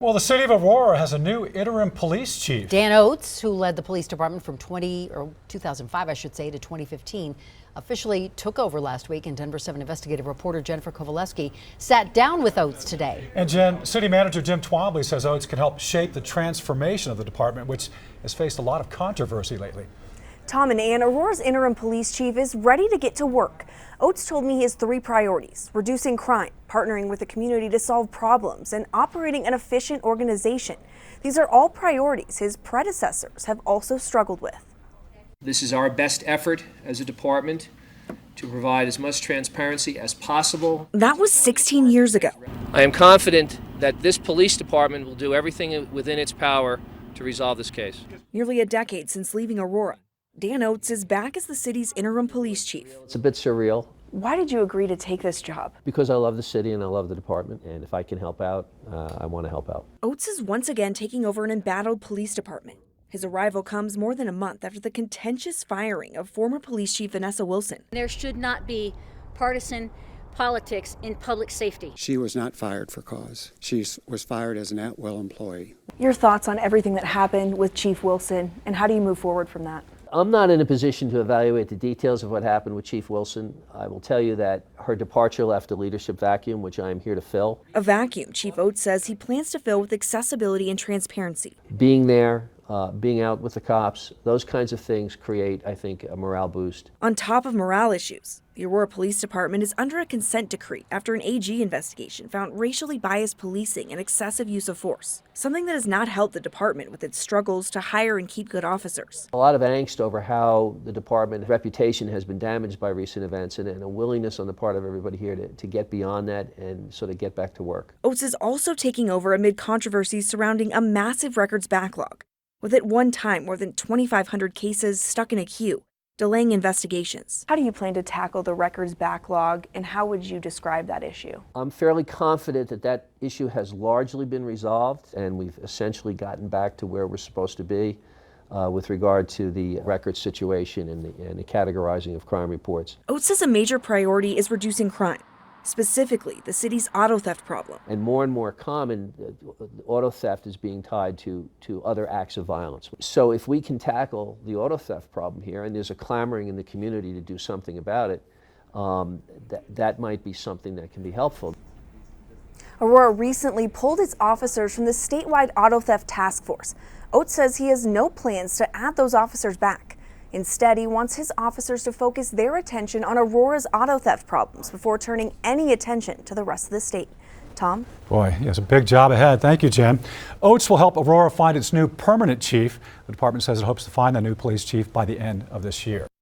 Well, the city of Aurora has a new interim police chief. Dan Oates, who led the police department from 2005, I should say, to 2015, officially took over last week, and Denver 7 investigative reporter Jennifer Kovaleski sat down with Oates today. And Jen, city manager Jim Twombly says Oates can help shape the transformation of the department, which has faced a lot of controversy lately. Tom and Ann, Aurora's interim police chief is ready to get to work. Oates told me he has three priorities: reducing crime, partnering with the community to solve problems, and operating an efficient organization. These are all priorities his predecessors have also struggled with. This is our best effort as a department to provide as much transparency as possible. That was 16 years ago. I am confident that this police department will do everything within its power to resolve this case. Nearly a decade since leaving Aurora, Dan Oates is back as the city's interim police chief. It's a bit surreal. Why did you agree to take this job? Because I love the city and I love the department, and if I can help out, I want to help out. Oates is once again taking over an embattled police department. His arrival comes more than a month after the contentious firing of former police chief Vanessa Wilson. There should not be partisan politics in public safety. She was not fired for cause. She was fired as an at-will employee. Your thoughts on everything that happened with Chief Wilson, and how do you move forward from that? I'm not in a position to evaluate the details of what happened with Chief Wilson. I will tell you that her departure left a leadership vacuum, which I am here to fill. A vacuum Chief Oates says he plans to fill with accessibility and transparency. Being there, being out with the cops, those kinds of things create, I think, a morale boost. On top of morale issues, the Aurora Police Department is under a consent decree after an AG investigation found racially biased policing and excessive use of force, something that has not helped the department with its struggles to hire and keep good officers. A lot of angst over how the department's reputation has been damaged by recent events, and a willingness on the part of everybody here to get beyond that and sort of get back to work. Oates is also taking over amid controversies surrounding a massive records backlog, with at one time more than 2,500 cases stuck in a queue, delaying investigations. How do you plan to tackle the records backlog, and how would you describe that issue? I'm fairly confident that that issue has largely been resolved, and we've essentially gotten back to where we're supposed to be with regard to the records situation and the categorizing of crime reports. Oates says a major priority is reducing crime, specifically the city's auto theft problem. And more common, auto theft is being tied to other acts of violence. So if we can tackle the auto theft problem here, and there's a clamoring in the community to do something about it, that might be something that can be helpful. Aurora recently pulled its officers from the statewide auto theft task force. Oates says he has no plans to add those officers back. Instead, he wants his officers to focus their attention on Aurora's auto theft problems before turning any attention to the rest of the state. Tom? Boy, he has a big job ahead. Thank you, Jen. Oates will help Aurora find its new permanent chief. The department says it hopes to find the new police chief by the end of this year.